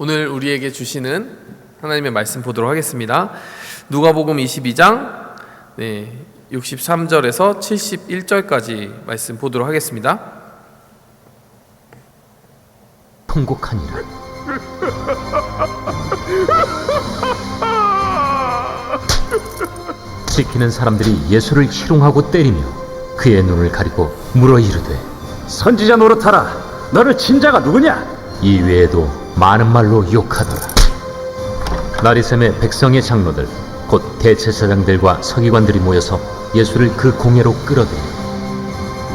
오늘 우리에게 주시는 하나님의 말씀 보도록 하겠습니다. 누가복음 22장 63절에서 71절까지 말씀 보도록 하겠습니다. 통곡하니라. 지키는 사람들이 예수를 희롱하고 때리며 그의 눈을 가리고 물어 이르되, 선지자 노릇하라. 너를 친 자가 누구냐? 이 외에도 많은 말로 욕하더라. 나리샘의 백성의 장로들 곧 대제사장들과 서기관들이 모여서 예수를 그 공회로 끌어들여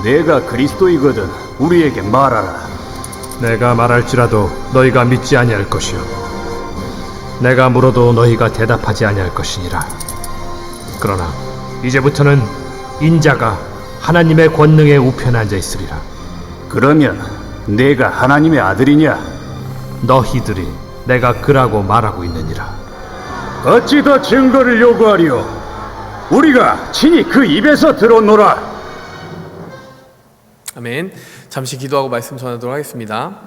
내가 그리스도이거든 우리에게 말하라. 내가 말할지라도 너희가 믿지 아니할 것이요 내가 물어도 너희가 대답하지 아니할 것이니라. 그러나 이제부터는 인자가 하나님의 권능의 우편에 앉아 있으리라. 그러면 내가 하나님의 아들이냐? 너희들이 내가 그라고 말하고 있느니라. 어찌 더 증거를 요구하리요? 우리가 친히 그 입에서 들었노라. 아멘. 잠시 기도하고 말씀 전하도록 하겠습니다.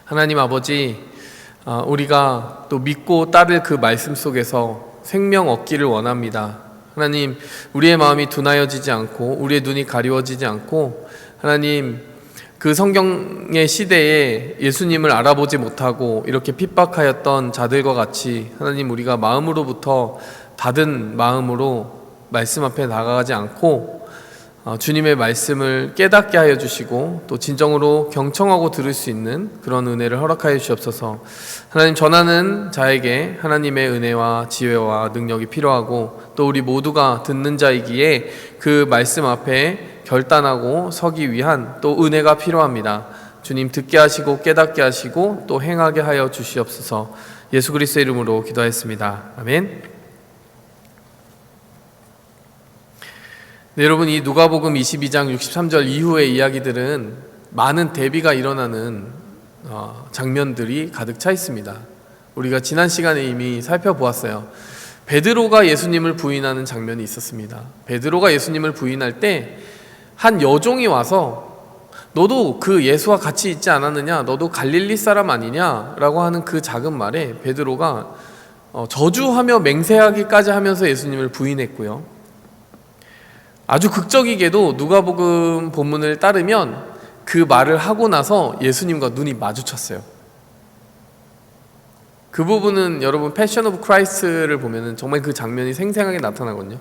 하나님 아버지, 우리가 또 믿고 따를 그 말씀 속에서 생명 얻기를 원합니다. 하나님, 우리의 마음이 둔하여지지 않고 우리의 눈이 가리워지지 않고, 하나님, 그 성경의 시대에 예수님을 알아보지 못하고 이렇게 핍박하였던 자들과 같이 하나님, 우리가 마음으로부터 닫은 마음으로 말씀 앞에 나가지 않고 주님의 말씀을 깨닫게 하여 주시고 또 진정으로 경청하고 들을 수 있는 그런 은혜를 허락하여 주시옵소서. 하나님, 전하는 자에게 하나님의 은혜와 지혜와 능력이 필요하고 또 우리 모두가 듣는 자이기에 그 말씀 앞에 결단하고 서기 위한 또 은혜가 필요합니다. 주님, 듣게 하시고 깨닫게 하시고 또 행하게 하여 주시옵소서. 예수 그리스도의 이름으로 기도하였습니다. 아멘. 네, 여러분, 이 누가복음 22장 63절 이후의 이야기들은 많은 대비가 일어나는 장면들이 가득 차 있습니다. 우리가 지난 시간에 이미 살펴보았어요. 베드로가 예수님을 부인하는 장면이 있었습니다. 베드로가 예수님을 부인할 때 한 여종이 와서 너도 그 예수와 같이 있지 않았느냐? 너도 갈릴리 사람 아니냐? 라고 하는 그 작은 말에 베드로가 저주하며 맹세하기까지 하면서 예수님을 부인했고요. 아주 극적이게도 누가복음 본문을 따르면 그 말을 하고 나서 예수님과 눈이 마주쳤어요. 그 부분은 여러분 패션 오브 크라이스트를 보면은 정말 그 장면이 생생하게 나타나거든요.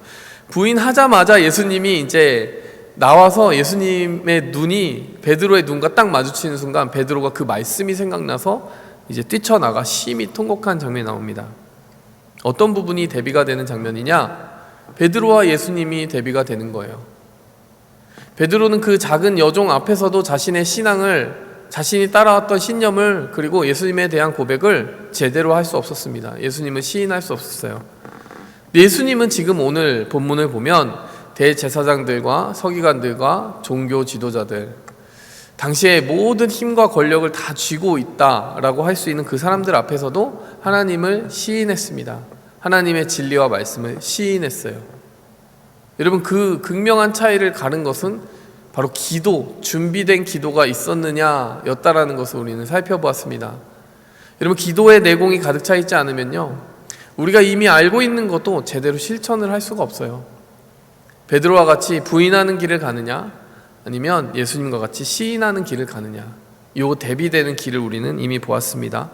부인하자마자 예수님이 이제 나와서 예수님의 눈이 베드로의 눈과 딱 마주치는 순간 베드로가 그 말씀이 생각나서 이제 뛰쳐나가 심히 통곡한 장면이 나옵니다. 어떤 부분이 대비가 되는 장면이냐? 베드로와 예수님이 대비가 되는 거예요. 베드로는 그 작은 여종 앞에서도 자신의 신앙을, 자신이 따라왔던 신념을, 그리고 예수님에 대한 고백을 제대로 할 수 없었습니다. 예수님을 시인할 수 없었어요. 예수님은 지금 오늘 본문을 보면 대제사장들과 서기관들과 종교 지도자들, 당시에 모든 힘과 권력을 다 쥐고 있다라고 할 수 있는 그 사람들 앞에서도 하나님을 시인했습니다. 하나님의 진리와 말씀을 시인했어요. 여러분, 그 극명한 차이를 가른 것은 바로 기도, 준비된 기도가 있었느냐 였다라는 것을 우리는 살펴보았습니다. 여러분, 기도의 내공이 가득 차 있지 않으면요, 우리가 이미 알고 있는 것도 제대로 실천을 할 수가 없어요. 베드로와 같이 부인하는 길을 가느냐, 아니면 예수님과 같이 시인하는 길을 가느냐, 요 대비되는 길을 우리는 이미 보았습니다.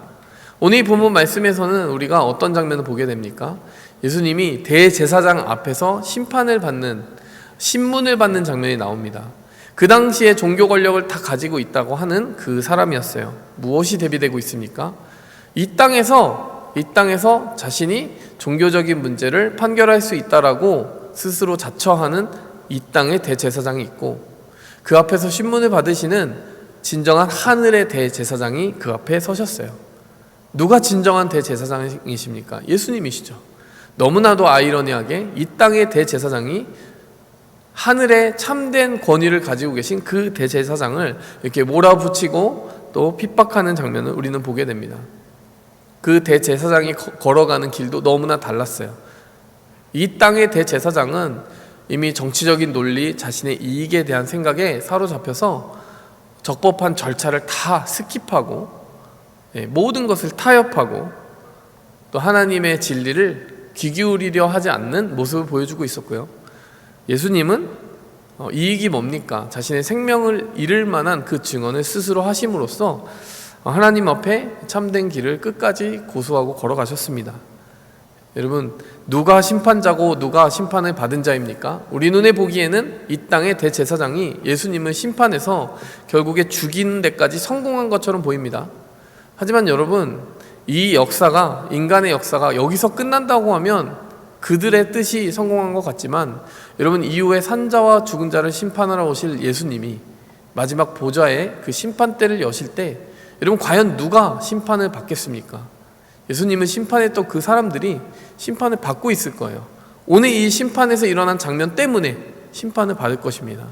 오늘 이 본문 말씀에서는 우리가 어떤 장면을 보게 됩니까? 예수님이 대제사장 앞에서 심판을 받는, 신문을 받는 장면이 나옵니다. 그 당시에 종교 권력을 다 가지고 있다고 하는 그 사람이었어요. 무엇이 대비되고 있습니까? 이 땅에서 자신이 종교적인 문제를 판결할 수 있다라고 스스로 자처하는 이 땅의 대제사장이 있고, 그 앞에서 신문을 받으시는 진정한 하늘의 대제사장이 그 앞에 서셨어요. 누가 진정한 대제사장이십니까? 예수님이시죠. 너무나도 아이러니하게 이 땅의 대제사장이 하늘의 참된 권위를 가지고 계신 그 대제사장을 이렇게 몰아붙이고 또 핍박하는 장면을 우리는 보게 됩니다. 그 대제사장이 걸어가는 길도 너무나 달랐어요. 이 땅의 대제사장은 이미 정치적인 논리, 자신의 이익에 대한 생각에 사로잡혀서 적법한 절차를 다 스킵하고 모든 것을 타협하고 또 하나님의 진리를 귀 기울이려 하지 않는 모습을 보여주고 있었고요. 예수님은 이익이 뭡니까? 자신의 생명을 잃을 만한 그 증언을 스스로 하심으로써 하나님 앞에 참된 길을 끝까지 고수하고 걸어가셨습니다. 여러분, 누가 심판자고 누가 심판을 받은 자입니까? 우리 눈에 보기에는 이 땅의 대제사장이 예수님을 심판해서 결국에 죽이는 데까지 성공한 것처럼 보입니다. 하지만 여러분, 이 역사가, 인간의 역사가 여기서 끝난다고 하면 그들의 뜻이 성공한 것 같지만, 여러분, 이후에 산자와 죽은 자를 심판하러 오실 예수님이 마지막 보좌에 그 심판대를 여실 때 여러분, 과연 누가 심판을 받겠습니까? 예수님을 심판했던 그 사람들이 심판을 받고 있을 거예요. 오늘 이 심판에서 일어난 장면 때문에 심판을 받을 것입니다.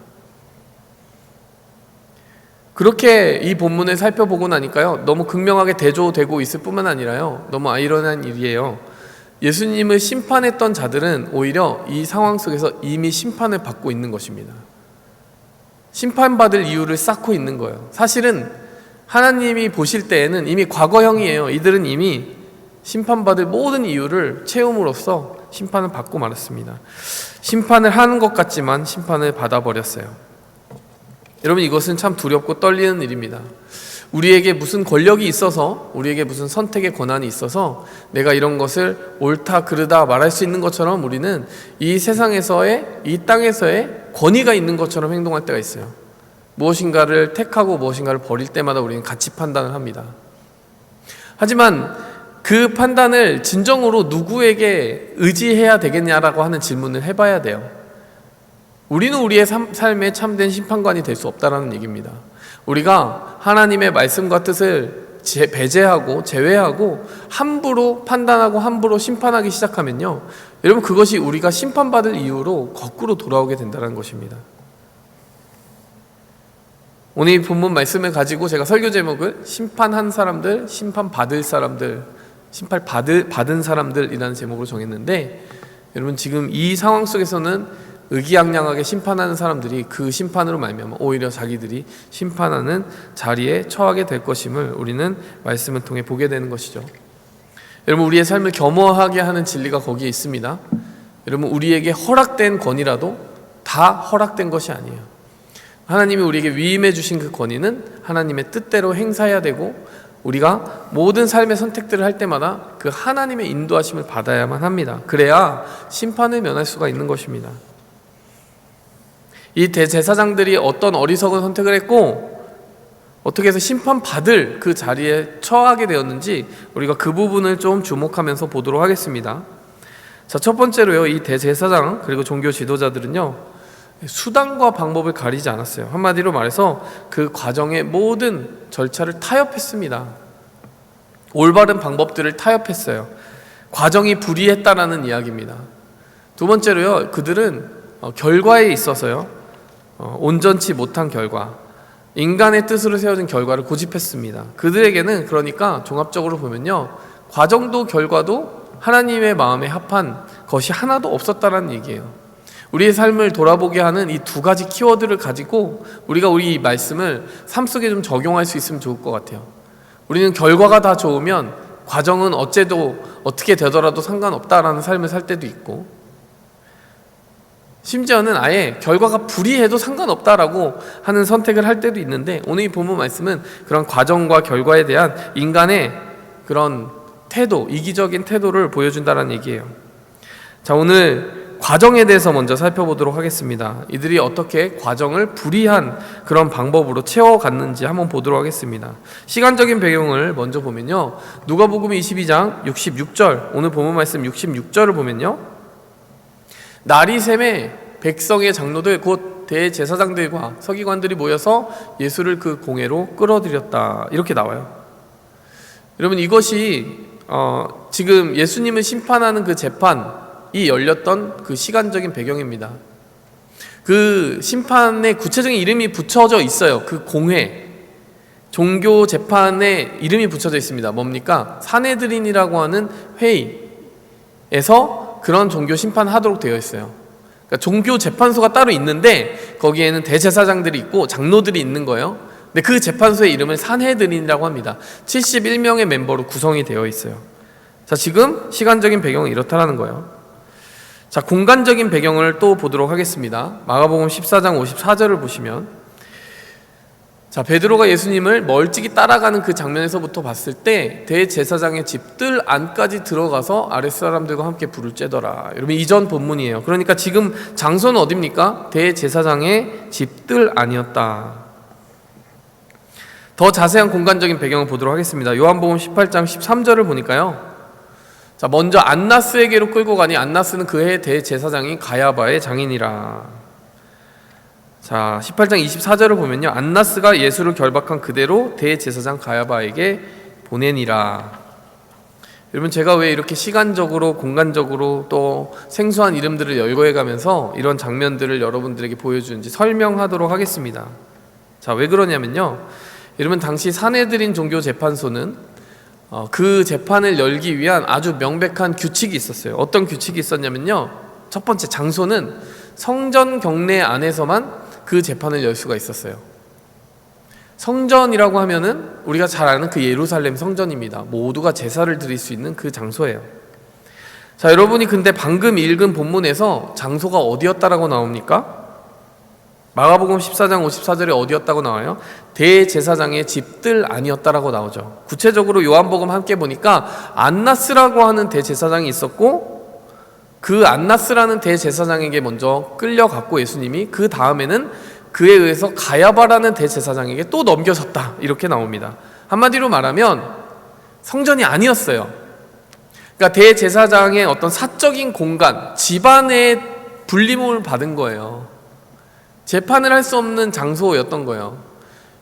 그렇게 이 본문을 살펴보고 나니까요, 너무 극명하게 대조되고 있을 뿐만 아니라요, 너무 아이러니한 일이에요. 예수님을 심판했던 자들은 오히려 이 상황 속에서 이미 심판을 받고 있는 것입니다. 심판받을 이유를 쌓고 있는 거예요. 사실은 하나님이 보실 때에는 이미 과거형이에요. 이들은 이미 심판받을 모든 이유를 채움으로써 심판을 받고 말았습니다. 심판을 하는 것 같지만 심판을 받아버렸어요. 여러분, 이것은 참 두렵고 떨리는 일입니다. 우리에게 무슨 권력이 있어서, 우리에게 무슨 선택의 권한이 있어서 내가 이런 것을 옳다 그르다 말할 수 있는 것처럼 우리는 이 세상에서의, 이 땅에서의 권위가 있는 것처럼 행동할 때가 있어요. 무엇인가를 택하고 무엇인가를 버릴 때마다 우리는 가치 판단을 합니다. 하지만 그 판단을 진정으로 누구에게 의지해야 되겠냐라고 하는 질문을 해봐야 돼요. 우리는 우리의 삶에 참된 심판관이 될 수 없다라는 얘기입니다. 우리가 하나님의 말씀과 뜻을 배제하고 제외하고 함부로 판단하고 함부로 심판하기 시작하면요, 여러분, 그것이 우리가 심판받을 이유로 거꾸로 돌아오게 된다는 것입니다. 오늘 이 본문 말씀을 가지고 제가 설교 제목을 심판한 사람들, 심판받을 사람들, 심판받은 사람들이라는 제목으로 정했는데, 여러분, 지금 이 상황 속에서는 의기양양하게 심판하는 사람들이 그 심판으로 말미암아 오히려 자기들이 심판하는 자리에 처하게 될 것임을 우리는 말씀을 통해 보게 되는 것이죠. 여러분, 우리의 삶을 겸허하게 하는 진리가 거기에 있습니다. 여러분, 우리에게 허락된 권위라도 다 허락된 것이 아니에요. 하나님이 우리에게 위임해 주신 그 권위는 하나님의 뜻대로 행사해야 되고, 우리가 모든 삶의 선택들을 할 때마다 그 하나님의 인도하심을 받아야만 합니다. 그래야 심판을 면할 수가 있는 것입니다. 이 대제사장들이 어떤 어리석은 선택을 했고 어떻게 해서 심판받을 그 자리에 처하게 되었는지 우리가 그 부분을 좀 주목하면서 보도록 하겠습니다. 자, 첫 번째로요, 이 대제사장 그리고 종교 지도자들은요, 수단과 방법을 가리지 않았어요. 한마디로 말해서 그 과정의 모든 절차를 타협했습니다. 올바른 방법들을 타협했어요. 과정이 불이했다라는 이야기입니다. 두 번째로요, 그들은 결과에 있어서요, 온전치 못한 결과, 인간의 뜻으로 세워진 결과를 고집했습니다. 그들에게는 그러니까 종합적으로 보면요, 과정도 결과도 하나님의 마음에 합한 것이 하나도 없었다라는 얘기예요. 우리의 삶을 돌아보게 하는 이 두 가지 키워드를 가지고 우리가 우리 말씀을 삶 속에 좀 적용할 수 있으면 좋을 것 같아요. 우리는 결과가 다 좋으면 과정은 어째도 어떻게 되더라도 상관없다라는 삶을 살 때도 있고, 심지어는 아예 결과가 불이해도 상관없다라고 하는 선택을 할 때도 있는데, 오늘 이 본문 말씀은 그런 과정과 결과에 대한 인간의 그런 태도, 이기적인 태도를 보여준다는 얘기예요. 자, 오늘 과정에 대해서 먼저 살펴보도록 하겠습니다. 이들이 어떻게 과정을 불이한 그런 방법으로 채워갔는지 한번 보도록 하겠습니다. 시간적인 배경을 먼저 보면요, 누가복음 22장 66절, 오늘 본문 말씀 66절을 보면요, 날이 샘에 백성의 장로들 곧 대제사장들과 서기관들이 모여서 예수를 그 공회로 끌어들였다, 이렇게 나와요. 여러분, 이것이 지금 예수님을 심판하는 그 재판이 열렸던 그 시간적인 배경입니다. 그 심판에 구체적인 이름이 붙여져 있어요. 그 공회, 종교 재판에 이름이 붙여져 있습니다. 뭡니까? 사네드린이라고 하는 회의에서 그런 종교 심판하도록 되어 있어요. 그러니까 종교 재판소가 따로 있는데 거기에는 대제사장들이 있고 장로들이 있는 거예요. 근데 그 재판소의 이름은 산헤드린이라고 합니다. 71명의 멤버로 구성이 되어 있어요. 자, 지금 시간적인 배경은 이렇다라는 거예요. 자, 공간적인 배경을 또 보도록 하겠습니다. 마가복음 14장 54절을 보시면, 자, 베드로가 예수님을 멀찍이 따라가는 그 장면에서부터 봤을 때 대제사장의 집들 안까지 들어가서 아랫사람들과 함께 불을 쬐더라. 여러분, 이전 본문이에요. 그러니까 지금 장소는 어딥니까? 대제사장의 집들 안이었다. 더 자세한 공간적인 배경을 보도록 하겠습니다. 요한복음 18장 13절을 보니까요, 자, 먼저 안나스에게로 끌고 가니 안나스는 그해 대제사장인 가야바의 장인이라. 자, 18장 24절을 보면요, 안나스가 예수를 결박한 그대로 대제사장 가야바에게 보내니라. 여러분, 제가 왜 이렇게 시간적으로 공간적으로 또 생소한 이름들을 열거해가면서 이런 장면들을 여러분들에게 보여주는지 설명하도록 하겠습니다. 자, 왜 그러냐면요, 여러분, 당시 산헤드린 종교재판소는 그 재판을 열기 위한 아주 명백한 규칙이 있었어요. 어떤 규칙이 있었냐면요, 첫 번째, 장소는 성전 경내 안에서만 그 재판을 열 수가 있었어요. 성전이라고 하면은 우리가 잘 아는 그 예루살렘 성전입니다. 모두가 제사를 드릴 수 있는 그 장소예요. 자, 여러분이 근데 방금 읽은 본문에서 장소가 어디였다라고 나옵니까? 마가복음 14장 54절에 어디였다고 나와요? 대제사장의 집들 아니었다라고 나오죠. 구체적으로 요한복음 함께 보니까 안나스라고 하는 대제사장이 있었고, 그 안나스라는 대제사장에게 먼저 끌려갔고 예수님이, 그 다음에는 그에 의해서 가야바라는 대제사장에게 또 넘겨졌다, 이렇게 나옵니다. 한마디로 말하면 성전이 아니었어요. 그러니까 대제사장의 어떤 사적인 공간, 집안의 분리물을 받은 거예요. 재판을 할 수 없는 장소였던 거예요.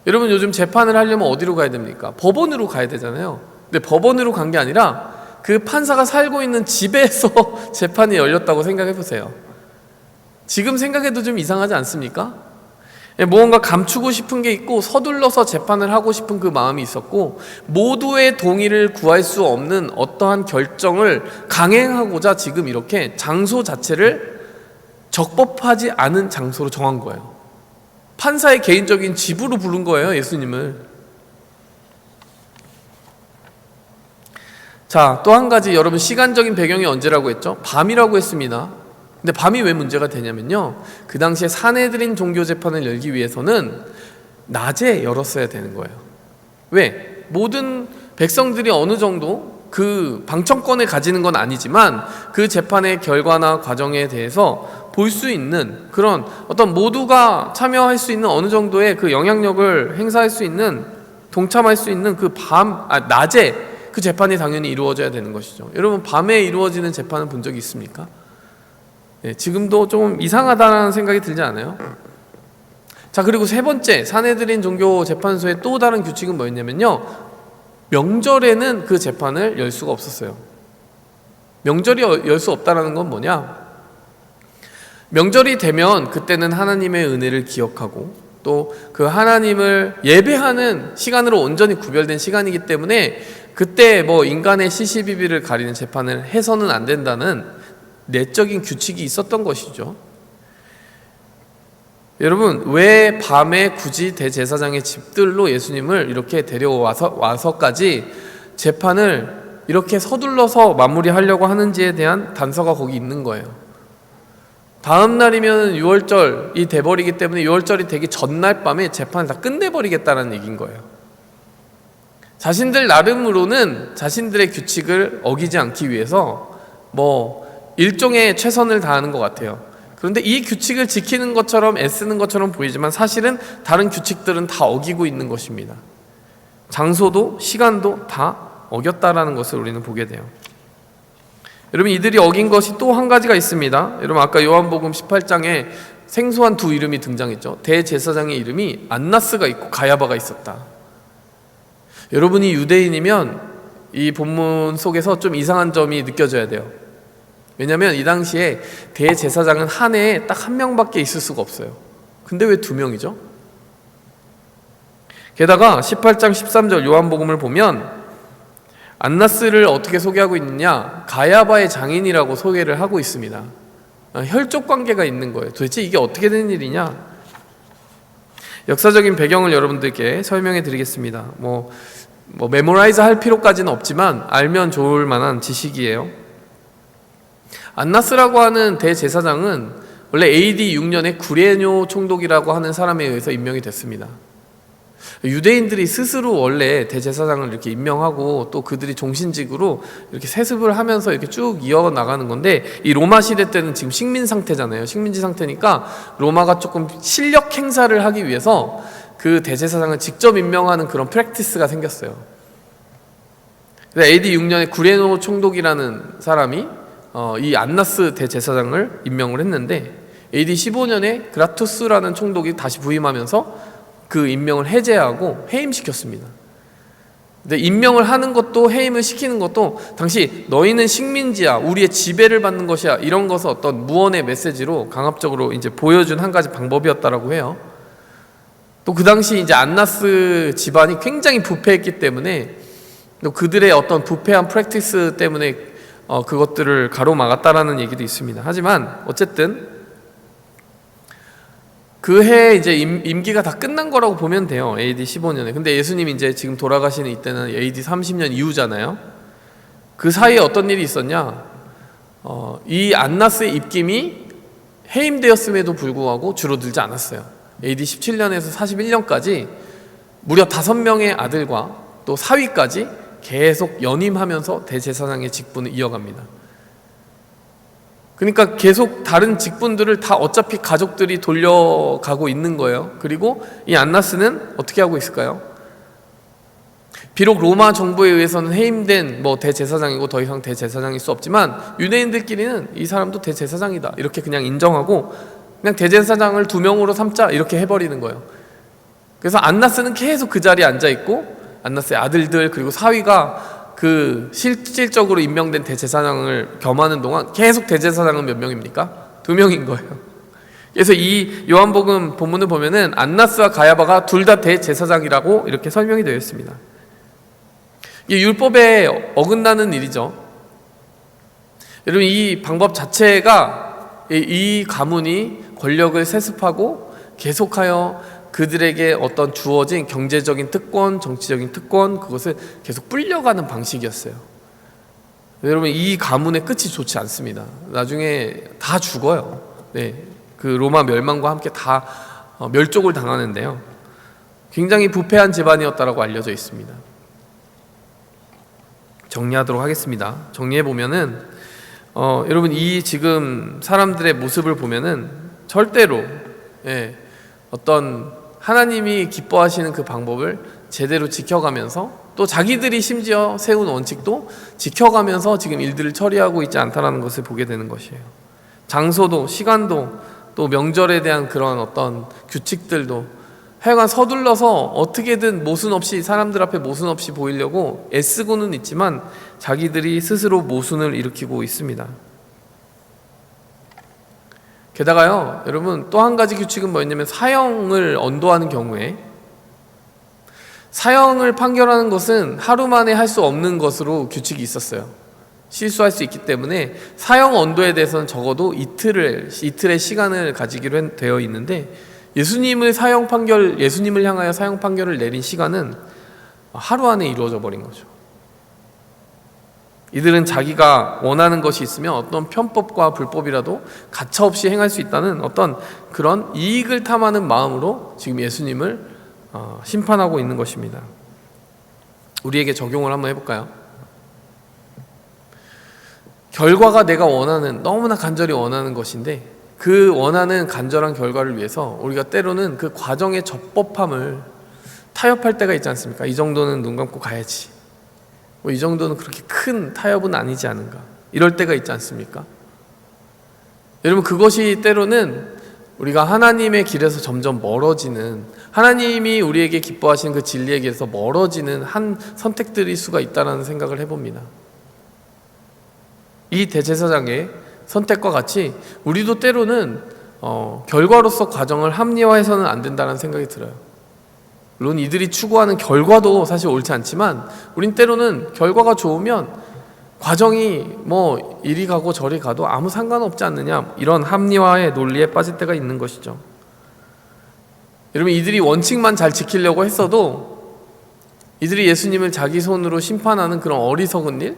여러분, 요즘 재판을 하려면 어디로 가야 됩니까? 법원으로 가야 되잖아요. 근데 법원으로 간 게 아니라 그 판사가 살고 있는 집에서 재판이 열렸다고 생각해 보세요. 지금 생각해도 좀 이상하지 않습니까? 무언가 감추고 싶은 게 있고 서둘러서 재판을 하고 싶은 그 마음이 있었고, 모두의 동의를 구할 수 없는 어떠한 결정을 강행하고자 지금 이렇게 장소 자체를 적법하지 않은 장소로 정한 거예요. 판사의 개인적인 집으로 부른 거예요, 예수님을. 자, 또 한 가지, 여러분, 시간적인 배경이 언제라고 했죠? 밤이라고 했습니다. 근데 밤이 왜 문제가 되냐면요, 그 당시에 산헤드린 종교재판을 열기 위해서는 낮에 열었어야 되는 거예요. 왜? 모든 백성들이 어느 정도 그 방청권을 가지는 건 아니지만 그 재판의 결과나 과정에 대해서 볼 수 있는, 그런 어떤 모두가 참여할 수 있는 어느 정도의 그 영향력을 행사할 수 있는, 동참할 수 있는 그 낮에 그 재판이 당연히 이루어져야 되는 것이죠. 여러분, 밤에 이루어지는 재판을 본 적이 있습니까? 네, 지금도 좀 이상하다는 생각이 들지 않아요? 자, 그리고 세 번째, 산헤드린 종교재판소의 또 다른 규칙은 뭐였냐면요, 명절에는 그 재판을 열 수가 없었어요. 명절이 열 수 없다는 건 뭐냐? 명절이 되면 그때는 하나님의 은혜를 기억하고 또 그 하나님을 예배하는 시간으로 온전히 구별된 시간이기 때문에 그때 뭐 인간의 시시비비를 가리는 재판을 해서는 안 된다는 내적인 규칙이 있었던 것이죠. 여러분, 왜 밤에 굳이 대제사장의 집들로 예수님을 이렇게 데려와서까지 재판을 이렇게 서둘러서 마무리하려고 하는지에 대한 단서가 거기 있는 거예요. 다음 날이면 6월절이 돼버리기 때문에 6월절이 되기 전날 밤에 재판을 다 끝내버리겠다는 얘기인 거예요. 자신들 나름으로는 자신들의 규칙을 어기지 않기 위해서 뭐 일종의 최선을 다하는 것 같아요. 그런데 이 규칙을 지키는 것처럼 애쓰는 것처럼 보이지만 사실은 다른 규칙들은 다 어기고 있는 것입니다. 장소도 시간도 다 어겼다라는 것을 우리는 보게 돼요. 여러분, 이들이 어긴 것이 또 한 가지가 있습니다. 여러분, 아까 요한복음 18장에 생소한 두 이름이 등장했죠. 대제사장의 이름이 안나스가 있고 가야바가 있었다. 여러분이 유대인이면 이 본문 속에서 좀 이상한 점이 느껴져야 돼요. 왜냐하면 이 당시에 대제사장은 한 해에 딱 한 명밖에 있을 수가 없어요. 근데 왜 두 명이죠? 게다가 18장 13절 요한복음을 보면 안나스를 어떻게 소개하고 있느냐, 가야바의 장인이라고 소개를 하고 있습니다. 혈족 관계가 있는 거예요. 도대체 이게 어떻게 된 일이냐? 역사적인 배경을 여러분들께 설명해 드리겠습니다. 뭐 메모라이즈 할 필요까지는 없지만 알면 좋을 만한 지식이에요. 안나스라고 하는 대제사장은 원래 AD 6년에 구레뇨 총독이라고 하는 사람에 의해서 임명이 됐습니다. 유대인들이 스스로 원래 대제사장을 이렇게 임명하고 또 그들이 종신직으로 이렇게 세습을 하면서 이렇게 쭉 이어나가는 건데, 이 로마 시대 때는 지금 식민 상태잖아요. 식민지 상태니까 로마가 조금 실력 행사를 하기 위해서 그 대제사장을 직접 임명하는 그런 프랙티스가 생겼어요. AD 6년에 구레노 총독이라는 사람이 이 안나스 대제사장을 임명을 했는데, AD 15년에 그라투스라는 총독이 다시 부임하면서 그 임명을 해제하고 해임시켰습니다. 근데 임명을 하는 것도 해임을 시키는 것도 당시 너희는 식민지야, 우리의 지배를 받는 것이야, 이런 것을 어떤 무언의 메시지로 강압적으로 이제 보여준 한 가지 방법이었다라고 해요. 또 그 당시 이제 안나스 집안이 굉장히 부패했기 때문에 또 그들의 어떤 부패한 프랙티스 때문에 그것들을 가로막았다라는 얘기도 있습니다. 하지만 어쨌든 그 해에 이제 임기가 다 끝난 거라고 보면 돼요. AD 15년에. 근데 예수님이 이제 지금 돌아가시는 이때는 AD 30년 이후잖아요. 그 사이에 어떤 일이 있었냐? 이 안나스의 입김이 해임되었음에도 불구하고 줄어들지 않았어요. AD 17년에서 41년까지 무려 5명의 아들과 또 사위까지 계속 연임하면서 대제사장의 직분을 이어갑니다. 그러니까 계속 다른 직분들을 다 어차피 가족들이 돌려가고 있는 거예요. 그리고 이 안나스는 어떻게 하고 있을까요? 비록 로마 정부에 의해서는 해임된 대제사장이고 더 이상 대제사장일 수 없지만 유대인들끼리는 이 사람도 대제사장이다 이렇게 그냥 인정하고 그냥 대제사장을 2명으로 삼자 이렇게 해버리는 거예요. 그래서 안나스는 계속 그 자리에 앉아있고 안나스의 아들들 그리고 사위가 그 실질적으로 임명된 대제사장을 겸하는 동안 계속 대제사장은 몇 명입니까? 2명인 거예요. 그래서 이 요한복음 본문을 보면은 안나스와 가야바가 둘 다 대제사장이라고 이렇게 설명이 되어 있습니다. 이게 율법에 어긋나는 일이죠. 여러분, 이 방법 자체가 이 가문이 권력을 세습하고 계속하여 그들에게 어떤 주어진 경제적인 특권, 정치적인 특권, 그것을 계속 불려가는 방식이었어요. 여러분, 이 가문의 끝이 좋지 않습니다. 나중에 다 죽어요. 네, 그 로마 멸망과 함께 다 멸족을 당하는데요. 굉장히 부패한 집안이었다라고 알려져 있습니다. 정리하도록 하겠습니다. 정리해보면은 여러분, 이 지금 사람들의 모습을 보면은 절대로 어떤 하나님이 기뻐하시는 그 방법을 제대로 지켜가면서 또 자기들이 심지어 세운 원칙도 지켜가면서 지금 일들을 처리하고 있지 않다는 것을 보게 되는 것이에요. 장소도 시간도 또 명절에 대한 그런 어떤 규칙들도 하여간 서둘러서 어떻게든 모순 없이 사람들 앞에 모순 없이 보이려고 애쓰고는 있지만 자기들이 스스로 모순을 일으키고 있습니다. 게다가요, 여러분, 또 한 가지 규칙은 뭐였냐면 사형을 언도하는 경우에 사형을 판결하는 것은 하루 만에 할 수 없는 것으로 규칙이 있었어요. 실수할 수 있기 때문에 사형 언도에 대해서는 적어도 이틀의 시간을 가지기로 되어 있는데 예수님을 향하여 사형 판결을 내린 시간은 하루 안에 이루어져 버린 거죠. 이들은 자기가 원하는 것이 있으면 어떤 편법과 불법이라도 가차없이 행할 수 있다는 어떤 그런 이익을 탐하는 마음으로 지금 예수님을 심판하고 있는 것입니다. 우리에게 적용을 한번 해볼까요? 결과가 내가 원하는, 너무나 간절히 원하는 것인데 그 원하는 간절한 결과를 위해서 우리가 때로는 그 과정의 적법함을 타협할 때가 있지 않습니까? 이 정도는 눈 감고 가야지, 이 정도는 그렇게 큰 타협은 아니지 않은가, 이럴 때가 있지 않습니까? 여러분, 그것이 때로는 우리가 하나님의 길에서 점점 멀어지는, 하나님이 우리에게 기뻐하시는 그 진리의 길에서 멀어지는 한 선택들일 수가 있다는 생각을 해봅니다. 이 대제사장의 선택과 같이 우리도 때로는 결과로서 과정을 합리화해서는 안 된다는 생각이 들어요. 물론 이들이 추구하는 결과도 사실 옳지 않지만 우린 때로는 결과가 좋으면 과정이 이리 가고 저리 가도 아무 상관없지 않느냐, 이런 합리화의 논리에 빠질 때가 있는 것이죠. 여러분, 이들이 원칙만 잘 지키려고 했어도 이들이 예수님을 자기 손으로 심판하는 그런 어리석은 일,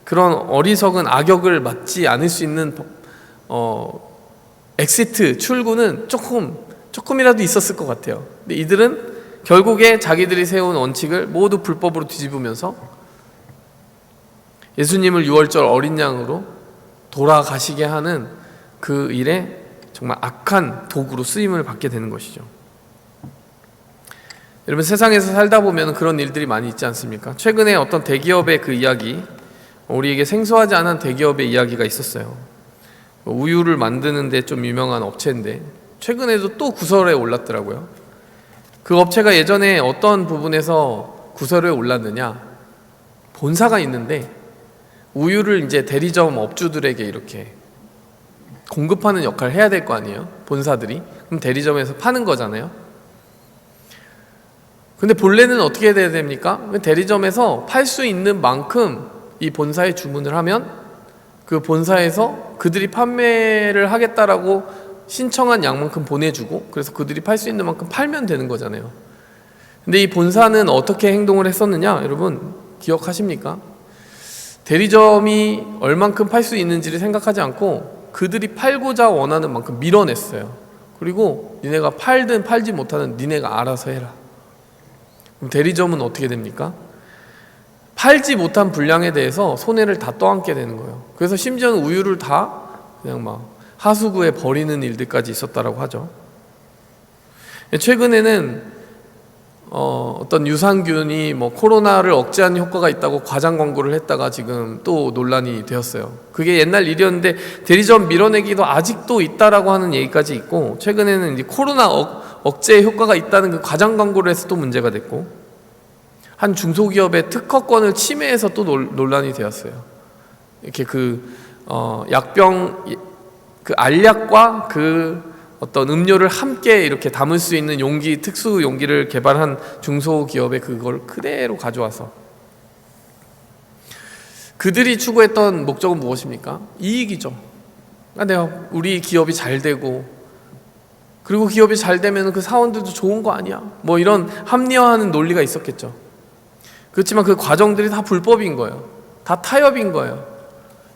그런 어리석은 악역을 맡지 않을 수 있는 엑시트, 출구는 조금이라도 있었을 것 같아요. 근데 이들은 결국에 자기들이 세운 원칙을 모두 불법으로 뒤집으면서 예수님을 유월절 어린 양으로 돌아가시게 하는 그 일에 정말 악한 도구로 쓰임을 받게 되는 것이죠. 여러분, 세상에서 살다 보면 그런 일들이 많이 있지 않습니까? 최근에 어떤 대기업의 그 이야기, 우리에게 생소하지 않은 대기업의 이야기가 있었어요. 우유를 만드는 데 좀 유명한 업체인데 최근에도 또 구설에 올랐더라고요. 그 업체가 예전에 어떤 부분에서 구설에 올랐느냐, 본사가 있는데 우유를 이제 대리점 업주들에게 이렇게 공급하는 역할을 해야 될 거 아니에요, 본사들이. 그럼 대리점에서 파는 거잖아요. 근데 본래는 어떻게 돼야 됩니까? 대리점에서 팔 수 있는 만큼 이 본사에 주문을 하면 그 본사에서 그들이 판매를 하겠다라고 신청한 양만큼 보내주고, 그래서 그들이 팔 수 있는 만큼 팔면 되는 거잖아요. 근데 이 본사는 어떻게 행동을 했었느냐, 여러분 기억하십니까? 대리점이 얼만큼 팔 수 있는지를 생각하지 않고 그들이 팔고자 원하는 만큼 밀어냈어요. 그리고 니네가 팔든 팔지 못하든 니네가 알아서 해라. 그럼 대리점은 어떻게 됩니까? 팔지 못한 분량에 대해서 손해를 다 떠안게 되는 거예요. 그래서 심지어는 우유를 다 그냥 막 하수구에 버리는 일들까지 있었다라고 하죠. 최근에는 어떤 유산균이 뭐 코로나를 억제하는 효과가 있다고 과장 광고를 했다가 지금 또 논란이 되었어요. 그게 옛날 일이었는데 대리점 밀어내기도 아직도 있다라고 하는 얘기까지 있고, 최근에는 이제 코로나 억제 효과가 있다는 그 과장 광고를 해서 또 문제가 됐고, 한 중소기업의 특허권을 침해해서 또 논란이 되었어요. 이렇게 약병, 그 알약과 그 어떤 음료를 함께 이렇게 담을 수 있는 용기, 특수 용기를 개발한 중소기업에 그걸 그대로 가져와서, 그들이 추구했던 목적은 무엇입니까? 이익이죠. 내가 우리 기업이 잘 되고, 그리고 기업이 잘 되면 그 사원들도 좋은 거 아니야, 뭐 이런 합리화하는 논리가 있었겠죠. 그렇지만 그 과정들이 다 불법인 거예요. 다 타협인 거예요.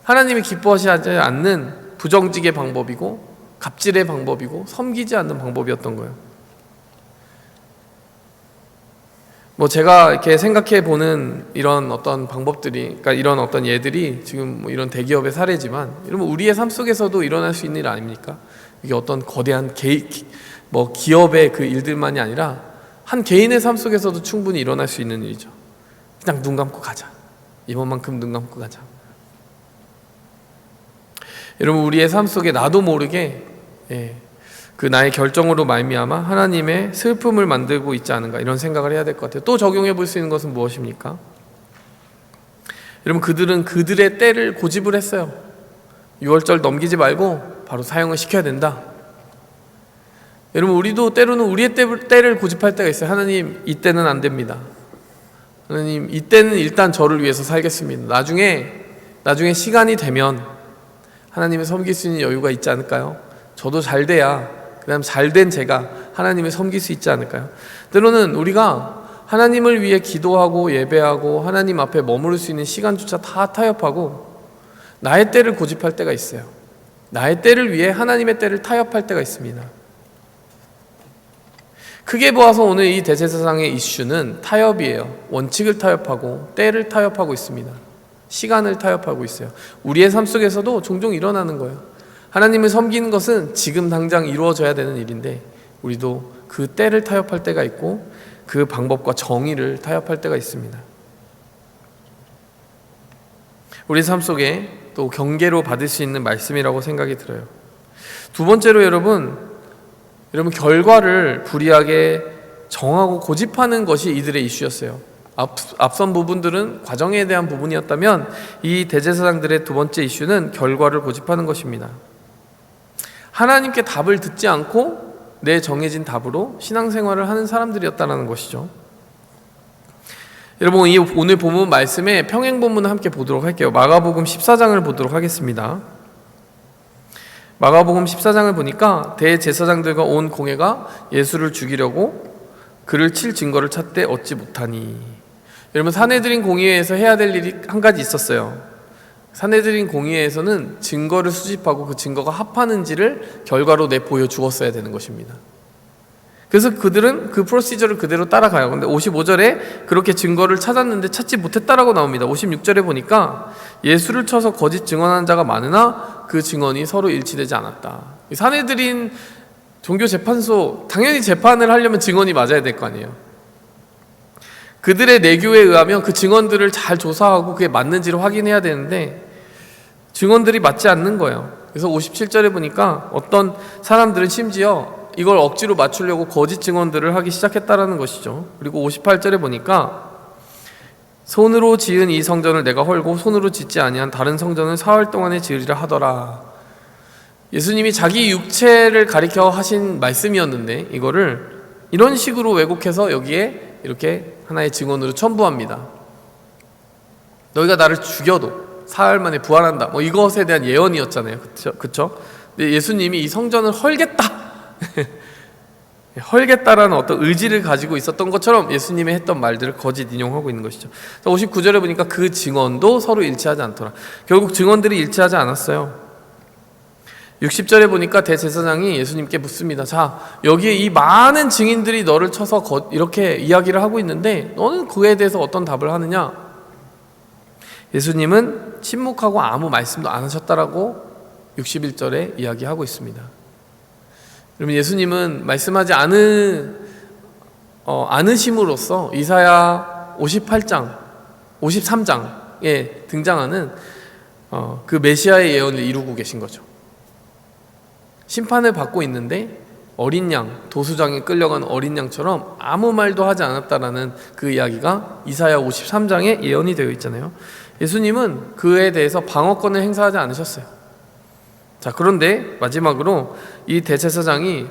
하나님이 기뻐하시지 않는 부정직의 방법이고 갑질의 방법이고 섬기지 않는 방법이었던 거예요. 뭐 제가 이렇게 생각해 보는 이런 어떤 방법들이, 그러니까 이런 어떤 예들이 지금 뭐 이런 대기업의 사례지만, 여러분 우리의 삶 속에서도 일어날 수 있는 일 아닙니까? 이게 어떤 거대한 기업의 그 일들만이 아니라 한 개인의 삶 속에서도 충분히 일어날 수 있는 일이죠. 그냥 눈 감고 가자. 이번만큼 눈 감고 가자. 여러분, 우리의 삶 속에 나도 모르게 그 나의 결정으로 말미암아 하나님의 슬픔을 만들고 있지 않은가, 이런 생각을 해야 될 것 같아요. 또 적용해 볼 수 있는 것은 무엇입니까? 여러분, 그들은 그들의 때를 고집을 했어요. 6월절 넘기지 말고 바로 사용을 시켜야 된다. 여러분, 우리도 때로는 우리의 때를 고집할 때가 있어요. 하나님, 이때는 안 됩니다. 하나님, 이때는 일단 저를 위해서 살겠습니다. 나중에 시간이 되면 하나님을 섬길 수 있는 여유가 있지 않을까요? 저도 잘 돼야 그 다음 잘된 제가 하나님을 섬길 수 있지 않을까요? 때로는 우리가 하나님을 위해 기도하고 예배하고 하나님 앞에 머무를 수 있는 시간조차 다 타협하고 나의 때를 고집할 때가 있어요. 나의 때를 위해 하나님의 때를 타협할 때가 있습니다. 크게 보아서 오늘 이 대제사장의 이슈는 타협이에요. 원칙을 타협하고 때를 타협하고 있습니다. 시간을 타협하고 있어요. 우리의 삶 속에서도 종종 일어나는 거예요. 하나님을 섬기는 것은 지금 당장 이루어져야 되는 일인데 우리도 그 때를 타협할 때가 있고 그 방법과 정의를 타협할 때가 있습니다. 우리 삶 속에 또 경계로 받을 수 있는 말씀이라고 생각이 들어요. 두 번째로 여러분 결과를 불이하게 정하고 고집하는 것이 이들의 이슈였어요. 앞선 부분들은 과정에 대한 부분이었다면 이 대제사장들의 두 번째 이슈는 결과를 고집하는 것입니다. 하나님께 답을 듣지 않고 내 정해진 답으로 신앙생활을 하는 사람들이었다는 것이죠. 여러분, 이 오늘 본문 말씀에 평행 본문을 함께 보도록 할게요. 마가복음 14장을 보도록 하겠습니다. 마가복음 14장을 보니까 대제사장들과 온 공회가 예수를 죽이려고 그를 칠 증거를 찾되 얻지 못하니. 여러분, 산헤드린 공의회에서 해야 될 일이 한 가지 있었어요. 산헤드린 공의회에서는 증거를 수집하고 그 증거가 합하는지를 결과로 내보여 주었어야 되는 것입니다. 그래서 그들은 그 프로시저를 그대로 따라가요. 근데 55절에 그렇게 증거를 찾았는데 찾지 못했다라고 나옵니다. 56절에 보니까 예수를 쳐서 거짓 증언한 자가 많으나 그 증언이 서로 일치되지 않았다. 산헤드린 종교재판소, 당연히 재판을 하려면 증언이 맞아야 될 거 아니에요. 그들의 내교에 의하면 그 증언들을 잘 조사하고 그게 맞는지를 확인해야 되는데 증언들이 맞지 않는 거예요. 그래서 57절에 보니까 어떤 사람들은 심지어 이걸 억지로 맞추려고 거짓 증언들을 하기 시작했다라는 것이죠. 그리고 58절에 보니까 손으로 지은 이 성전을 내가 헐고 손으로 짓지 아니한 다른 성전을 사흘 동안에 지으리라 하더라. 예수님이 자기 육체를 가리켜 하신 말씀이었는데 이거를 이런 식으로 왜곡해서 여기에 이렇게 하나의 증언으로 첨부합니다. 너희가 나를 죽여도 사흘 만에 부활한다. 뭐 이것에 대한 예언이었잖아요. 그쵸? 근데 예수님이 이 성전을 헐겠다. 헐겠다라는 어떤 의지를 가지고 있었던 것처럼 예수님이 했던 말들을 거짓 인용하고 있는 것이죠. 59절에 보니까 그 증언도 서로 일치하지 않더라. 결국 증언들이 일치하지 않았어요. 60절에 보니까 대제사장이 예수님께 묻습니다. 자, 여기에 이 많은 증인들이 너를 쳐서 이렇게 이야기를 하고 있는데 너는 그에 대해서 어떤 답을 하느냐? 예수님은 침묵하고 아무 말씀도 안 하셨다라고 61절에 이야기하고 있습니다. 여러분, 예수님은 말씀하지 않으심으로써 이사야 58장, 53장에 등장하는 그 메시아의 예언을 이루고 계신 거죠. 심판을 받고 있는데 어린 양, 도수장에 끌려간 어린 양처럼 아무 말도 하지 않았다라는 그 이야기가 이사야 53장에 예언이 되어 있잖아요. 예수님은 그에 대해서 방어권을 행사하지 않으셨어요. 자, 그런데 마지막으로 이 대제사장이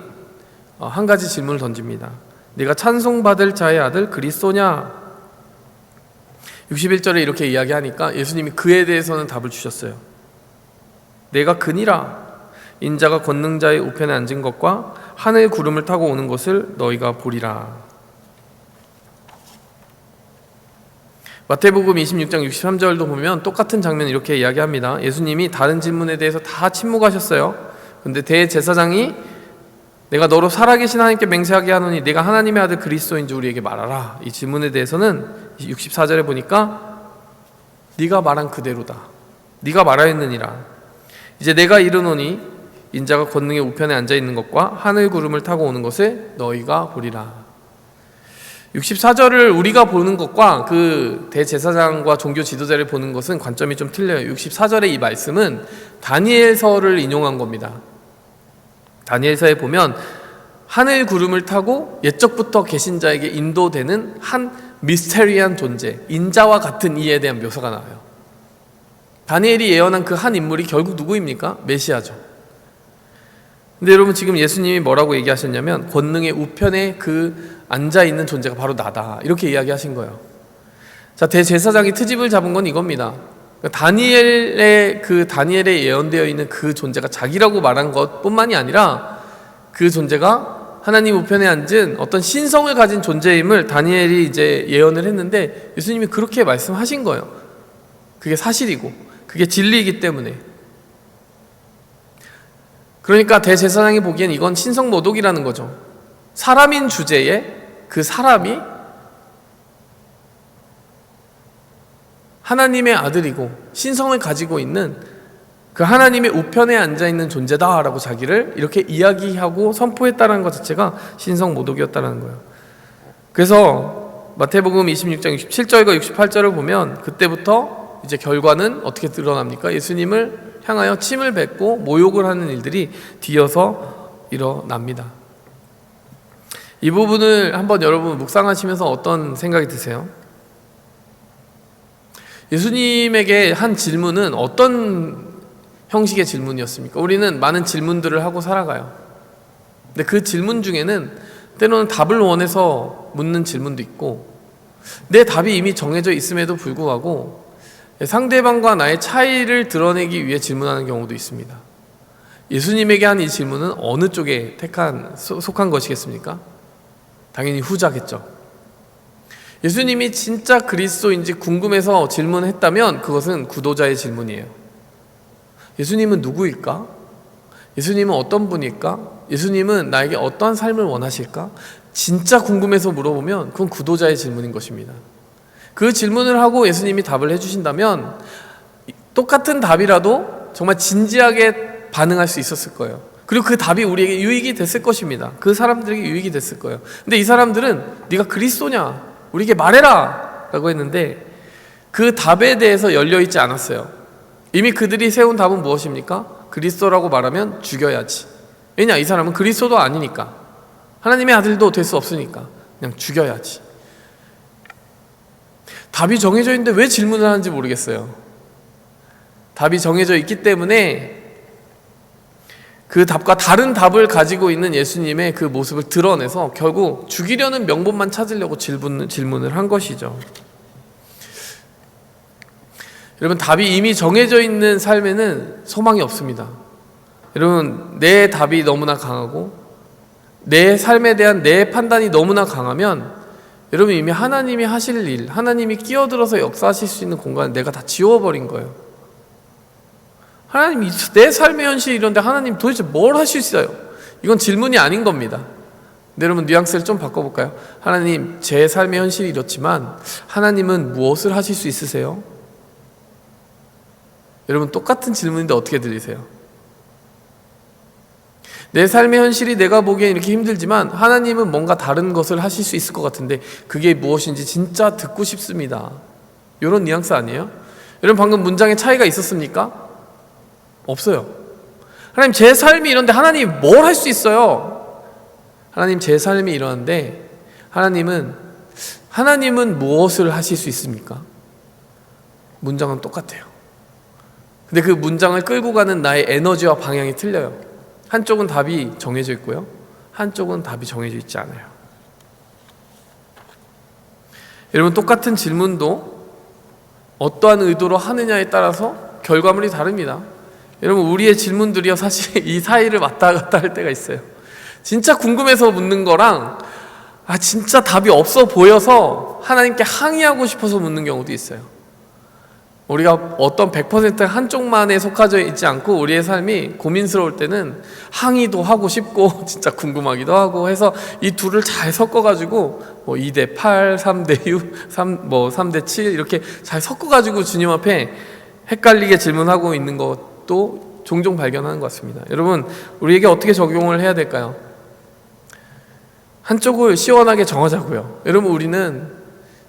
한 가지 질문을 던집니다. 네가 찬송받을 자의 아들 그리스도냐? 61절에 이렇게 이야기하니까 예수님이 그에 대해서는 답을 주셨어요. 내가 그니라. 인자가 권능자의 우편에 앉은 것과 하늘 구름을 타고 오는 것을 너희가 보리라. 마태복음 26장 63절도 보면 똑같은 장면 이렇게 이야기합니다. 예수님이 다른 질문에 대해서 다 침묵하셨어요. 근데 대제사장이 내가 너로 살아계신 하나님께 맹세하게 하노니 내가 하나님의 아들 그리스도인 줄 우리에게 말하라. 이 질문에 대해서는 64절에 보니까 네가 말한 그대로다. 네가 말하였느니라. 이제 내가 이르노니 인자가 권능의 우편에 앉아있는 것과 하늘 구름을 타고 오는 것을 너희가 보리라. 64절을 우리가 보는 것과 그 대제사장과 종교 지도자를 보는 것은 관점이 좀 틀려요. 64절의 이 말씀은 다니엘서를 인용한 겁니다. 다니엘서에 보면 하늘 구름을 타고 옛적부터 계신 자에게 인도되는 한 미스테리한 존재, 인자와 같은 이에 대한 묘사가 나와요. 다니엘이 예언한 그 한 인물이 결국 누구입니까? 메시아죠. 근데 여러분, 지금 예수님이 뭐라고 얘기하셨냐면 권능의 우편에 그 앉아있는 존재가 바로 나다, 이렇게 이야기하신 거예요. 자, 대제사장이 트집을 잡은 건 이겁니다. 다니엘에 예언되어 있는 그 존재가 자기라고 말한 것뿐만이 아니라 그 존재가 하나님 우편에 앉은 어떤 신성을 가진 존재임을 다니엘이 이제 예언을 했는데 예수님이 그렇게 말씀하신 거예요. 그게 사실이고 그게 진리이기 때문에. 그러니까 대제사장이 보기엔 이건 신성모독이라는 거죠. 사람인 주제에 그 사람이 하나님의 아들이고 신성을 가지고 있는 그 하나님의 우편에 앉아있는 존재다라고 자기를 이렇게 이야기하고 선포했다는 것 자체가 신성모독이었다는 거예요. 그래서 마태복음 26장 67절과 68절을 보면 그때부터 이제 결과는 어떻게 드러납니까? 예수님을 향하여 침을 뱉고 모욕을 하는 일들이 뒤어서 일어납니다. 이 부분을 한번 여러분 묵상하시면서 어떤 생각이 드세요? 예수님에게 한 질문은 어떤 형식의 질문이었습니까? 우리는 많은 질문들을 하고 살아가요. 근데 그 질문 중에는 때로는 답을 원해서 묻는 질문도 있고 내 답이 이미 정해져 있음에도 불구하고 상대방과 나의 차이를 드러내기 위해 질문하는 경우도 있습니다. 예수님에게 한 이 질문은 어느 쪽에 속한 것이겠습니까? 당연히 후자겠죠. 예수님이 진짜 그리스도인지 궁금해서 질문했다면 그것은 구도자의 질문이에요. 예수님은 누구일까? 예수님은 어떤 분일까? 예수님은 나에게 어떠한 삶을 원하실까? 진짜 궁금해서 물어보면 그건 구도자의 질문인 것입니다. 그 질문을 하고 예수님이 답을 해주신다면 똑같은 답이라도 정말 진지하게 반응할 수 있었을 거예요. 그리고 그 답이 우리에게 유익이 됐을 것입니다. 그 사람들에게 유익이 됐을 거예요. 근데 이 사람들은 네가 그리스도냐? 우리에게 말해라! 라고 했는데 그 답에 대해서 열려있지 않았어요. 이미 그들이 세운 답은 무엇입니까? 그리스도라고 말하면 죽여야지. 왜냐? 이 사람은 그리스도도 아니니까. 하나님의 아들도 될 수 없으니까 그냥 죽여야지. 답이 정해져 있는데 왜 질문을 하는지 모르겠어요. 답이 정해져 있기 때문에 그 답과 다른 답을 가지고 있는 예수님의 그 모습을 드러내서 결국 죽이려는 명분만 찾으려고 질문을 한 것이죠. 여러분, 답이 이미 정해져 있는 삶에는 소망이 없습니다. 여러분, 내 답이 너무나 강하고 내 삶에 대한 내 판단이 너무나 강하면 여러분 이미 하나님이 하실 일, 하나님이 끼어들어서 역사하실 수 있는 공간을 내가 다 지워버린 거예요. 하나님, 내 삶의 현실이 이런데 하나님 도대체 뭘 하실 수 있어요? 이건 질문이 아닌 겁니다. 근데 여러분 뉘앙스를 좀 바꿔볼까요? 하나님, 제 삶의 현실이 이렇지만 하나님은 무엇을 하실 수 있으세요? 여러분 똑같은 질문인데 어떻게 들리세요? 내 삶의 현실이 내가 보기엔 이렇게 힘들지만 하나님은 뭔가 다른 것을 하실 수 있을 것 같은데 그게 무엇인지 진짜 듣고 싶습니다. 이런 뉘앙스 아니에요? 여러분 방금 문장에 차이가 있었습니까? 없어요. 하나님, 제 삶이 이런데 하나님 뭘 할 수 있어요? 하나님, 제 삶이 이러는데 하나님은 무엇을 하실 수 있습니까? 문장은 똑같아요. 근데 그 문장을 끌고 가는 나의 에너지와 방향이 틀려요. 한쪽은 답이 정해져 있고요, 한쪽은 답이 정해져 있지 않아요. 여러분, 똑같은 질문도 어떠한 의도로 하느냐에 따라서 결과물이 다릅니다. 여러분, 우리의 질문들이요 사실 이 사이를 왔다 갔다 할 때가 있어요. 진짜 궁금해서 묻는 거랑 진짜 답이 없어 보여서 하나님께 항의하고 싶어서 묻는 경우도 있어요. 우리가 어떤 100% 한쪽만에 속하져 있지 않고 우리의 삶이 고민스러울 때는 항의도 하고 싶고 진짜 궁금하기도 하고 해서 이 둘을 잘 섞어가지고 2대 8, 3대 6, 3대 7 이렇게 잘 섞어가지고 주님 앞에 헷갈리게 질문하고 있는 것도 종종 발견하는 것 같습니다. 여러분, 우리에게 어떻게 적용을 해야 될까요? 한쪽을 시원하게 정하자고요. 여러분, 우리는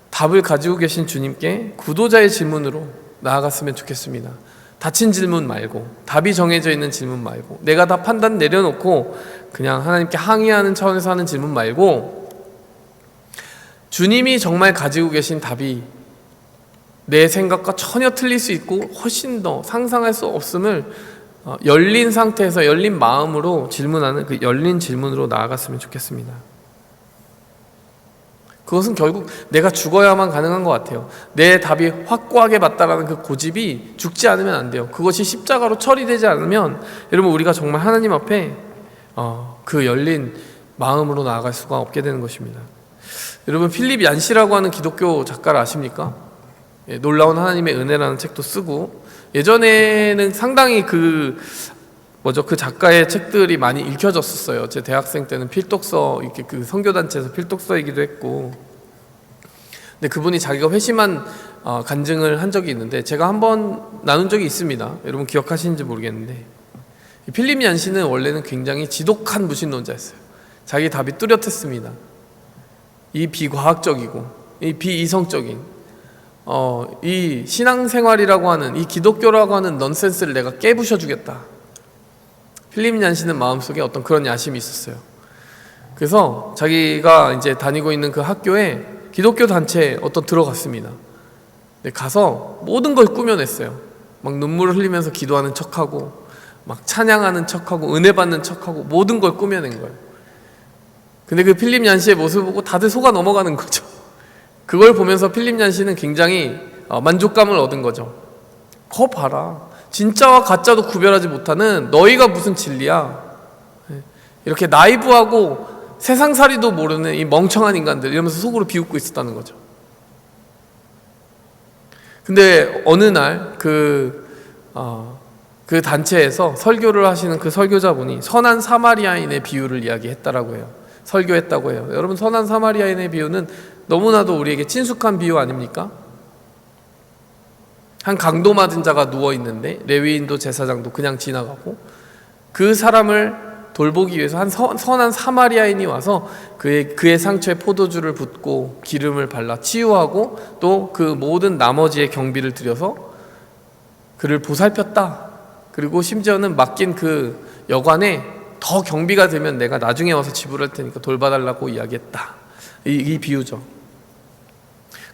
답을 가지고 계신 주님께 구도자의 질문으로 나아갔으면 좋겠습니다. 닫힌 질문 말고, 답이 정해져 있는 질문 말고, 내가 다 판단 내려놓고 그냥 하나님께 항의하는 차원에서 하는 질문 말고, 주님이 정말 가지고 계신 답이 내 생각과 전혀 틀릴 수 있고 훨씬 더 상상할 수 없음을 열린 상태에서 열린 마음으로 질문하는 그 열린 질문으로 나아갔으면 좋겠습니다. 그것은 결국 내가 죽어야만 가능한 것 같아요. 내 답이 확고하게 맞다라는 그 고집이 죽지 않으면 안 돼요. 그것이 십자가로 처리되지 않으면 여러분 우리가 정말 하나님 앞에 그 열린 마음으로 나아갈 수가 없게 되는 것입니다. 여러분, 필립 얀시라고 하는 기독교 작가를 아십니까? 놀라운 하나님의 은혜라는 책도 쓰고, 예전에는 상당히 그 작가의 책들이 많이 읽혀졌었어요. 제 대학생 때는 필독서, 이렇게 그 선교단체에서 필독서이기도 했고. 근데 그분이 자기가 회심한 간증을 한 적이 있는데 제가 한번 나눈 적이 있습니다. 여러분 기억하시는지 모르겠는데, 필립 얀시는 원래는 굉장히 지독한 무신론자였어요. 자기 답이 뚜렷했습니다. 이 비과학적이고 이 비이성적인 이 신앙생활이라고 하는, 이 기독교라고 하는 넌센스를 내가 깨부셔 주겠다. 필립 얀시는 마음속에 어떤 그런 야심이 있었어요. 그래서 자기가 이제 다니고 있는 그 학교에 기독교 단체에 들어갔습니다. 가서 모든 걸 꾸며냈어요. 막 눈물을 흘리면서 기도하는 척하고, 막 찬양하는 척하고, 은혜 받는 척하고, 모든 걸 꾸며낸 거예요. 근데 그 필립 얀시의 모습을 보고 다들 속아 넘어가는 거죠. 그걸 보면서 필립 얀시는 굉장히 만족감을 얻은 거죠. 거 봐라, 진짜와 가짜도 구별하지 못하는 너희가 무슨 진리야. 이렇게 나이브하고 세상살이도 모르는 이 멍청한 인간들 이러면서 속으로 비웃고 있었다는 거죠. 근데 어느 날 그 단체에서 설교를 하시는 그 설교자분이 선한 사마리아인의 비유를 이야기했다라고 해요. 설교했다고 해요. 여러분, 선한 사마리아인의 비유는 너무나도 우리에게 친숙한 비유 아닙니까? 한 강도 맞은 자가 누워 있는데 레위인도 제사장도 그냥 지나가고, 그 사람을 돌보기 위해서 한 선한 사마리아인이 와서 그의 상처에 포도주를 붓고 기름을 발라 치유하고 또 그 모든 나머지의 경비를 들여서 그를 보살폈다. 그리고 심지어는 맡긴 그 여관에 더 경비가 되면 내가 나중에 와서 지불할 테니까 돌봐달라고 이야기했다. 이 비유죠.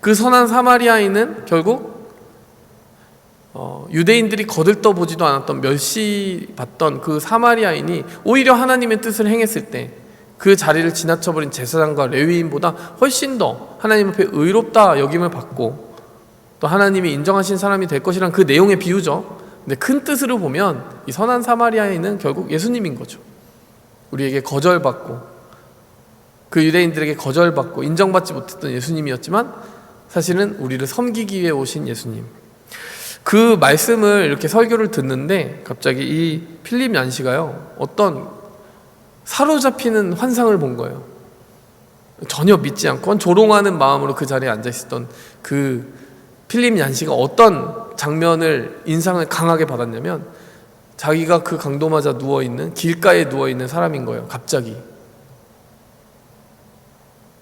그 선한 사마리아인은 결국 유대인들이 거들떠보지도 않았던 멸시받던 그 사마리아인이 오히려 하나님의 뜻을 행했을 때 그 자리를 지나쳐버린 제사장과 레위인보다 훨씬 더 하나님 앞에 의롭다 여김을 받고 또 하나님이 인정하신 사람이 될 것이란 그 내용의 비유죠. 근데 큰 뜻으로 보면 이 선한 사마리아인은 결국 예수님인 거죠. 우리에게 거절받고 그 유대인들에게 거절받고 인정받지 못했던 예수님이었지만 사실은 우리를 섬기기 위해 오신 예수님. 그 말씀을 이렇게 설교를 듣는데 갑자기 이 필립 얀시가요, 어떤 사로잡히는 환상을 본 거예요. 전혀 믿지 않고 조롱하는 마음으로 그 자리에 앉아 있었던 그 필립 얀시가 어떤 장면을 인상을 강하게 받았냐면, 자기가 그 강도 맞아 누워있는 길가에 누워있는 사람인 거예요. 갑자기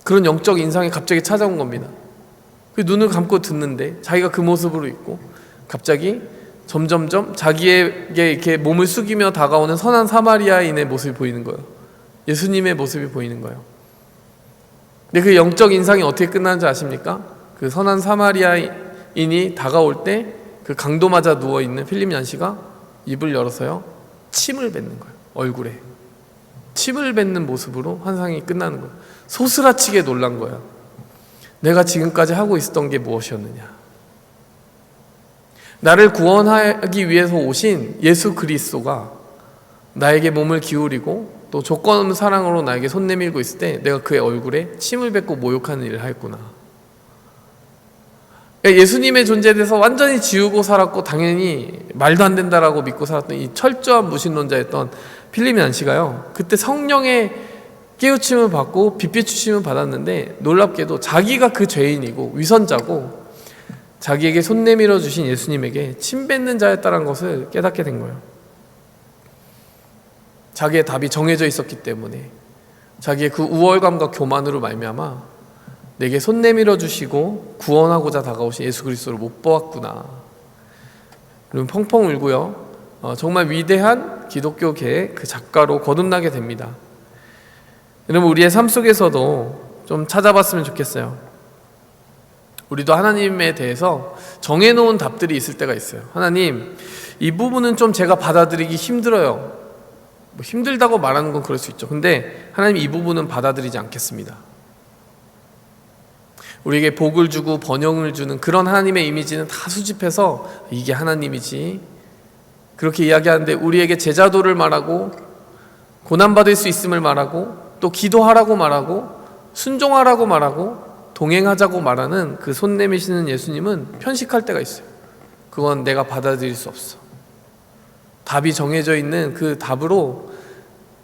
그런 영적 인상이 갑자기 찾아온 겁니다. 그 눈을 감고 듣는데 자기가 그 모습으로 있고 갑자기 점점점 자기에게 이렇게 몸을 숙이며 다가오는 선한 사마리아인의 모습이 보이는 거예요. 예수님의 모습이 보이는 거예요. 근데 그 영적 인상이 어떻게 끝나는지 아십니까? 그 선한 사마리아인이 다가올 때 그 강도 맞아 누워있는 필립 얀시가 입을 열어서요, 침을 뱉는 거예요. 얼굴에 침을 뱉는 모습으로 환상이 끝나는 거예요. 소스라치게 놀란 거예요. 내가 지금까지 하고 있었던 게 무엇이었느냐. 나를 구원하기 위해서 오신 예수 그리스도가 나에게 몸을 기울이고 또 조건 없는 사랑으로 나에게 손 내밀고 있을 때 내가 그의 얼굴에 침을 뱉고 모욕하는 일을 하였구나. 예수님의 존재에 대해서 완전히 지우고 살았고 당연히 말도 안 된다라고 믿고 살았던 이 철저한 무신론자였던 필립 얀시가요, 그때 성령의 깨우침을 받고 빛빛 주심을 받았는데 놀랍게도 자기가 그 죄인이고 위선자고 자기에게 손 내밀어 주신 예수님에게 침 뱉는 자였다는 것을 깨닫게 된 거예요. 자기의 답이 정해져 있었기 때문에, 자기의 그 우월감과 교만으로 말미암아 내게 손 내밀어 주시고 구원하고자 다가오신 예수 그리스도를 못 보았구나. 그럼 펑펑 울고요, 정말 위대한 기독교계의 그 작가로 거듭나게 됩니다. 여러분, 우리의 삶 속에서도 좀 찾아봤으면 좋겠어요. 우리도 하나님에 대해서 정해놓은 답들이 있을 때가 있어요. 하나님, 이 부분은 좀 제가 받아들이기 힘들어요. 뭐 힘들다고 말하는 건 그럴 수 있죠. 근데 하나님, 이 부분은 받아들이지 않겠습니다. 우리에게 복을 주고 번영을 주는 그런 하나님의 이미지는 다 수집해서 이게 하나님이지, 그렇게 이야기하는데 우리에게 제자도를 말하고 고난받을 수 있음을 말하고 또 기도하라고 말하고 순종하라고 말하고 동행하자고 말하는 그 손 내미시는 예수님은 편식할 때가 있어요. 그건 내가 받아들일 수 없어. 답이 정해져 있는 그 답으로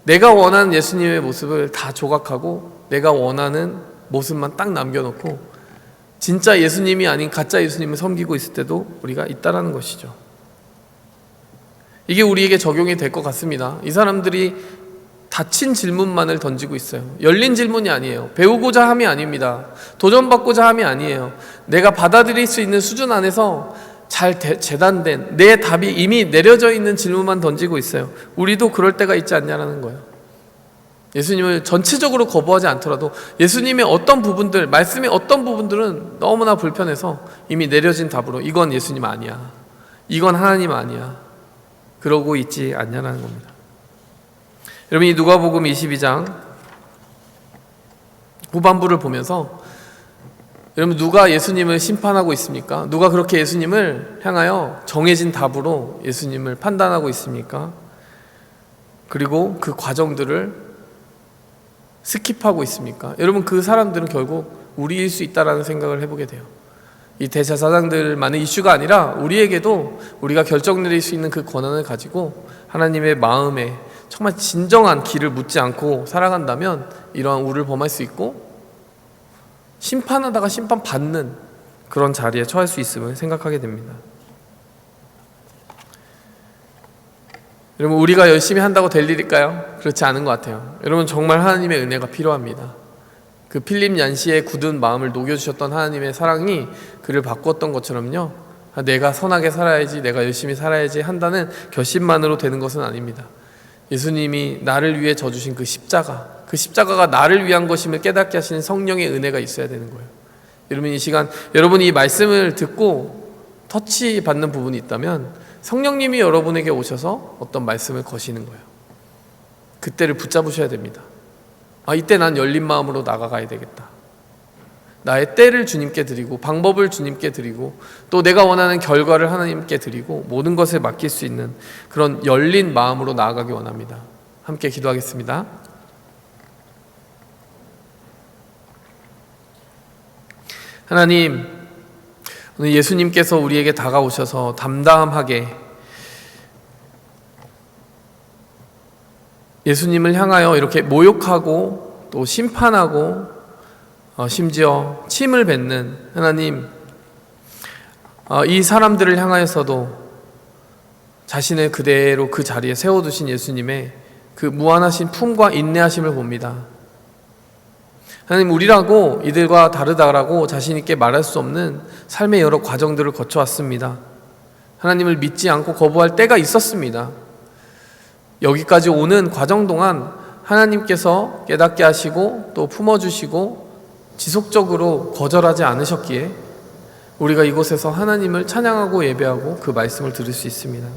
내가 원하는 예수님의 모습을 다 조각하고 내가 원하는 모습만 딱 남겨놓고 진짜 예수님이 아닌 가짜 예수님을 섬기고 있을 때도 우리가 있다라는 것이죠. 이게 우리에게 적용이 될 것 같습니다. 이 사람들이 닫힌 질문만을 던지고 있어요. 열린 질문이 아니에요. 배우고자 함이 아닙니다. 도전받고자 함이 아니에요. 내가 받아들일 수 있는 수준 안에서 잘 재단된 내 답이 이미 내려져 있는 질문만 던지고 있어요. 우리도 그럴 때가 있지 않냐라는 거예요. 예수님을 전체적으로 거부하지 않더라도 예수님의 어떤 부분들, 말씀의 어떤 부분들은 너무나 불편해서 이미 내려진 답으로 이건 예수님 아니야, 이건 하나님 아니야, 그러고 있지 않냐라는 겁니다. 여러분, 이 누가복음 22장 후반부를 보면서 여러분, 누가 예수님을 심판하고 있습니까? 누가 그렇게 예수님을 향하여 정해진 답으로 예수님을 판단하고 있습니까? 그리고 그 과정들을 스킵하고 있습니까? 여러분, 그 사람들은 결국 우리일 수 있다라는 생각을 해보게 돼요. 이 대제사장들만의 이슈가 아니라 우리에게도 우리가 결정 내릴 수 있는 그 권한을 가지고 하나님의 마음에 정말 진정한 길을 묻지 않고 살아간다면 이러한 우를 범할 수 있고 심판하다가 심판받는 그런 자리에 처할 수 있음을 생각하게 됩니다. 여러분, 우리가 열심히 한다고 될 일일까요? 그렇지 않은 것 같아요. 여러분, 정말 하나님의 은혜가 필요합니다. 그 필립 얀시의 굳은 마음을 녹여주셨던 하나님의 사랑이 그를 바꾸었던 것처럼요, 내가 선하게 살아야지, 내가 열심히 살아야지 한다는 결심만으로 되는 것은 아닙니다. 예수님이 나를 위해 져주신 그 십자가가 나를 위한 것임을 깨닫게 하시는 성령의 은혜가 있어야 되는 거예요. 여러분, 이 시간 여러분이 이 말씀을 듣고 터치 받는 부분이 있다면 성령님이 여러분에게 오셔서 어떤 말씀을 거시는 거예요. 그때를 붙잡으셔야 됩니다. 이때 난 열린 마음으로 나가가야 되겠다. 나의 때를 주님께 드리고 방법을 주님께 드리고 또 내가 원하는 결과를 하나님께 드리고 모든 것을 맡길 수 있는 그런 열린 마음으로 나아가기 원합니다. 함께 기도하겠습니다. 하나님, 오늘 예수님께서 우리에게 다가오셔서 담담하게 예수님을 향하여 이렇게 모욕하고 또 심판하고 심지어 침을 뱉는 하나님, 이 사람들을 향하여서도 자신을 그대로 그 자리에 세워두신 예수님의 그 무한하신 품과 인내하심을 봅니다. 하나님, 우리라고 이들과 다르다라고 자신 있게 말할 수 없는 삶의 여러 과정들을 거쳐왔습니다. 하나님을 믿지 않고 거부할 때가 있었습니다. 여기까지 오는 과정 동안 하나님께서 깨닫게 하시고 또 품어주시고 지속적으로 거절하지 않으셨기에 우리가 이곳에서 하나님을 찬양하고 예배하고 그 말씀을 들을 수 있습니다.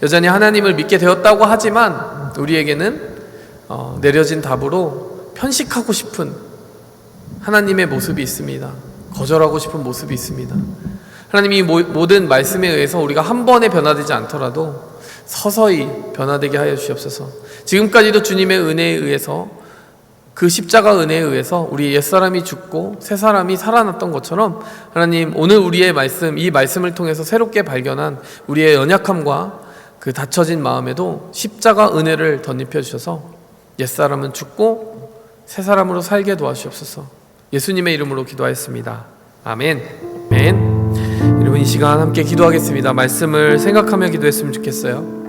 여전히 하나님을 믿게 되었다고 하지만 우리에게는 내려진 답으로 편식하고 싶은 하나님의 모습이 있습니다. 거절하고 싶은 모습이 있습니다. 하나님이 이 모든 말씀에 의해서 우리가 한 번에 변화되지 않더라도 서서히 변화되게 하여 주시옵소서. 지금까지도 주님의 은혜에 의해서 그 십자가 은혜에 의해서 우리 옛사람이 죽고 새사람이 살아났던 것처럼 하나님, 오늘 우리의 말씀, 이 말씀을 통해서 새롭게 발견한 우리의 연약함과 그 닫혀진 마음에도 십자가 은혜를 덧입혀 주셔서 옛사람은 죽고 새사람으로 살게 도와주시옵소서. 예수님의 이름으로 기도하였습니다. 아멘. 아멘. 여러분, 이 시간 함께 기도하겠습니다. 말씀을 생각하며 기도했으면 좋겠어요.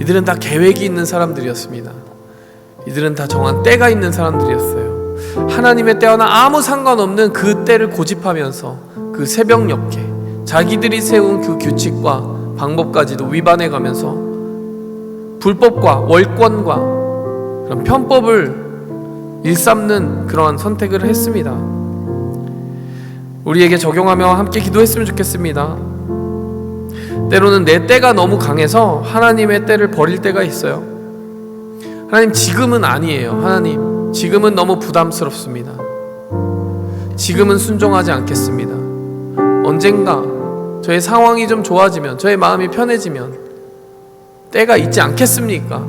이들은 다 계획이 있는 사람들이었습니다. 이들은 다 정한 때가 있는 사람들이었어요. 하나님의 때와는 아무 상관없는 그 때를 고집하면서 그 새벽녘에 자기들이 세운 그 규칙과 방법까지도 위반해 가면서 불법과 월권과 그런 편법을 일삼는 그러한 선택을 했습니다. 우리에게 적용하며 함께 기도했으면 좋겠습니다. 때로는 내 때가 너무 강해서 하나님의 때를 버릴 때가 있어요. 하나님, 지금은 아니에요. 하나님, 지금은 너무 부담스럽습니다. 지금은 순종하지 않겠습니다. 언젠가 저의 상황이 좀 좋아지면, 저의 마음이 편해지면 때가 있지 않겠습니까?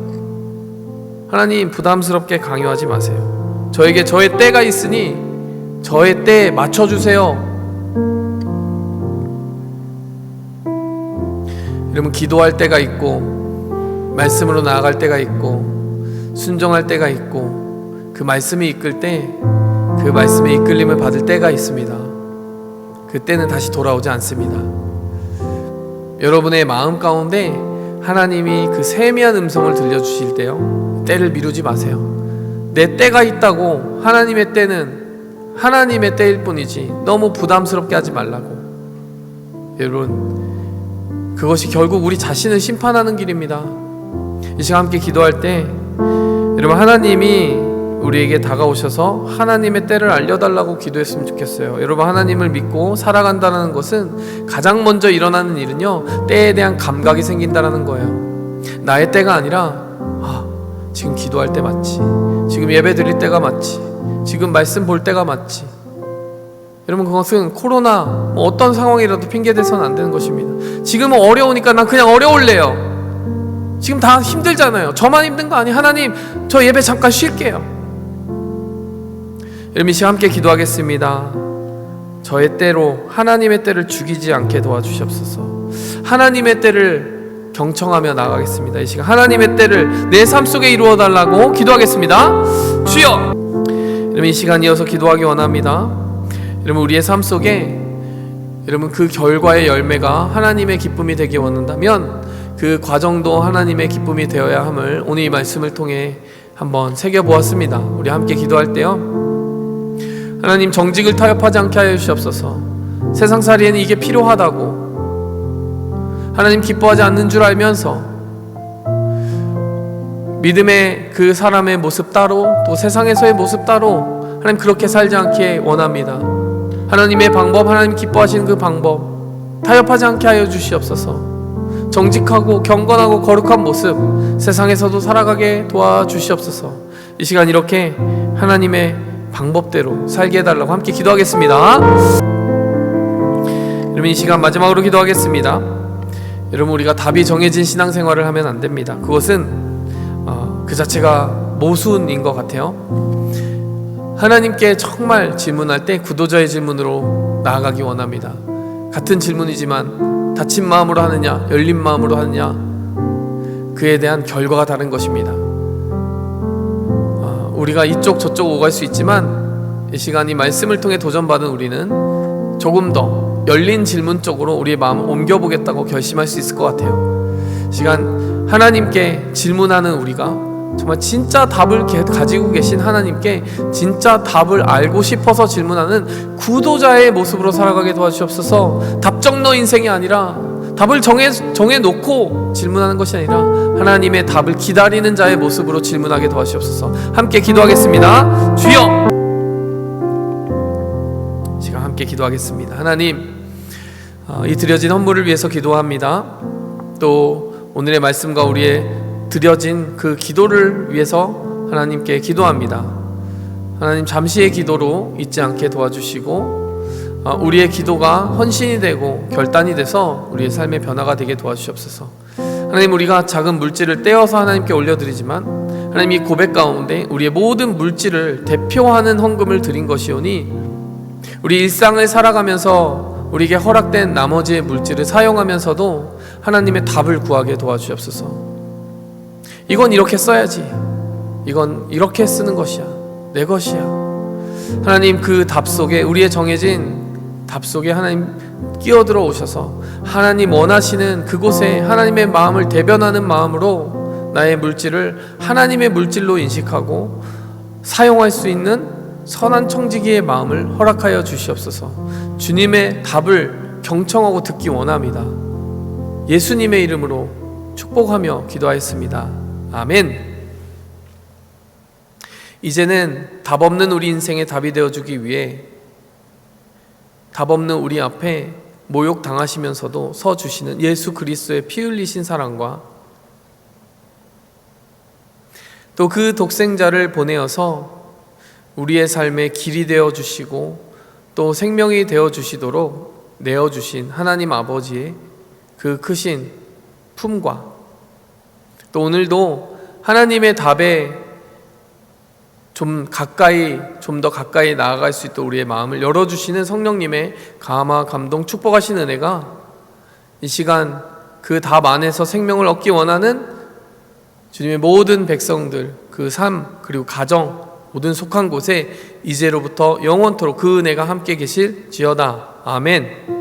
하나님, 부담스럽게 강요하지 마세요. 저에게 저의 때가 있으니 저의 때에 맞춰주세요. 여러분, 기도할 때가 있고 말씀으로 나아갈 때가 있고 순종할 때가 있고 그 말씀이 이끌 때 그 말씀의 이끌림을 받을 때가 있습니다. 그때는 다시 돌아오지 않습니다. 여러분의 마음 가운데 하나님이 그 세미한 음성을 들려주실 때요, 때를 미루지 마세요. 내 때가 있다고 하나님의 때는 하나님의 때일 뿐이지 너무 부담스럽게 하지 말라고. 여러분, 그것이 결국 우리 자신을 심판하는 길입니다. 이 시간 함께 기도할 때 여러분, 하나님이 우리에게 다가오셔서 하나님의 때를 알려달라고 기도했으면 좋겠어요. 여러분, 하나님을 믿고 살아간다는 것은 가장 먼저 일어나는 일은요, 때에 대한 감각이 생긴다는 거예요. 나의 때가 아니라 지금 기도할 때 맞지, 지금 예배 드릴 때가 맞지, 지금 말씀 볼 때가 맞지. 여러분, 그것은 코로나 어떤 상황이라도 핑계대서는 안 되는 것입니다. 지금은 어려우니까 난 그냥 어려울래요. 지금 다 힘들잖아요. 저만 힘든 거 아니에요. 하나님, 저 예배 잠깐 쉴게요. 여러분, 이 시간 함께 기도하겠습니다. 저의 때로 하나님의 때를 죽이지 않게 도와주시옵소서. 하나님의 때를 경청하며 나가겠습니다. 이 시간 하나님의 때를 내 삶 속에 이루어 달라고 기도하겠습니다. 주여! 여러분, 이 시간 이어서 기도하기 원합니다. 여러분, 우리의 삶 속에 여러분 그 결과의 열매가 하나님의 기쁨이 되기 원한다면 그 과정도 하나님의 기쁨이 되어야 함을 오늘 이 말씀을 통해 한번 새겨보았습니다. 우리 함께 기도할 때요, 하나님, 정직을 타협하지 않게 하여 주시옵소서. 세상살이에는 이게 필요하다고 하나님 기뻐하지 않는 줄 알면서 믿음의 그 사람의 모습 따로, 또 세상에서의 모습 따로 하나님 그렇게 살지 않게 원합니다. 하나님의 방법, 하나님 기뻐하시는 그 방법 타협하지 않게 하여 주시옵소서. 정직하고 경건하고 거룩한 모습 세상에서도 살아가게 도와주시옵소서. 이 시간 이렇게 하나님의 방법대로 살게 해달라고 함께 기도하겠습니다. 여러분, 이 시간 마지막으로 기도하겠습니다. 여러분, 우리가 답이 정해진 신앙생활을 하면 안 됩니다. 그것은 그 자체가 모순인 것 같아요. 하나님께 정말 질문할 때 구도자의 질문으로 나아가기 원합니다. 같은 질문이지만 닫힌 마음으로 하느냐 열린 마음으로 하느냐, 그에 대한 결과가 다른 것입니다. 우리가 이쪽 저쪽 오갈 수 있지만 이 시간 이 말씀을 통해 도전받은 우리는 조금 더 열린 질문 쪽으로 우리의 마음을 옮겨보겠다고 결심할 수 있을 것 같아요. 이 시간 하나님께 질문하는 우리가 정말 진짜 답을 가지고 계신 하나님께 진짜 답을 알고 싶어서 질문하는 구도자의 모습으로 살아가게 도와주시옵소서. 답정너 인생이 아니라 답을 정해놓고 질문하는 것이 아니라 하나님의 답을 기다리는 자의 모습으로 질문하게 도와주시옵소서. 함께 기도하겠습니다. 주여! 시간 함께 기도하겠습니다. 하나님, 이 드려진 헌물을 위해서 기도합니다. 또 오늘의 말씀과 우리의 드려진 그 기도를 위해서 하나님께 기도합니다. 하나님, 잠시의 기도로 잊지 않게 도와주시고 우리의 기도가 헌신이 되고 결단이 돼서 우리의 삶의 변화가 되게 도와주시옵소서. 하나님, 우리가 작은 물질을 떼어서 하나님께 올려드리지만 하나님, 이 고백 가운데 우리의 모든 물질을 대표하는 헌금을 드린 것이오니 우리 일상을 살아가면서 우리에게 허락된 나머지의 물질을 사용하면서도 하나님의 답을 구하게 도와주시옵소서. 이건 이렇게 써야지, 이건 이렇게 쓰는 것이야, 내 것이야. 하나님, 그 답 속에, 우리의 정해진 답 속에 하나님 끼어들어 오셔서 하나님 원하시는 그곳에 하나님의 마음을 대변하는 마음으로 나의 물질을 하나님의 물질로 인식하고 사용할 수 있는 선한 청지기의 마음을 허락하여 주시옵소서. 주님의 답을 경청하고 듣기 원합니다. 예수님의 이름으로 축복하며 기도하였습니다. 아멘. 이제는 답 없는 우리 인생의 답이 되어주기 위해 답 없는 우리 앞에 모욕 당하시면서도 서주시는 예수 그리스도의 피 흘리신 사랑과 또 그 독생자를 보내어서 우리의 삶의 길이 되어주시고 또 생명이 되어주시도록 내어주신 하나님 아버지의 그 크신 품과 또 오늘도 하나님의 답에 좀 더 가까이 나아갈 수 있도록 우리의 마음을 열어주시는 성령님의 감화, 감동, 축복하신 은혜가 이 시간 그 답 안에서 생명을 얻기 원하는 주님의 모든 백성들, 그 삶, 그리고 가정, 모든 속한 곳에 이제로부터 영원토록 그 은혜가 함께 계실지어다. 아멘.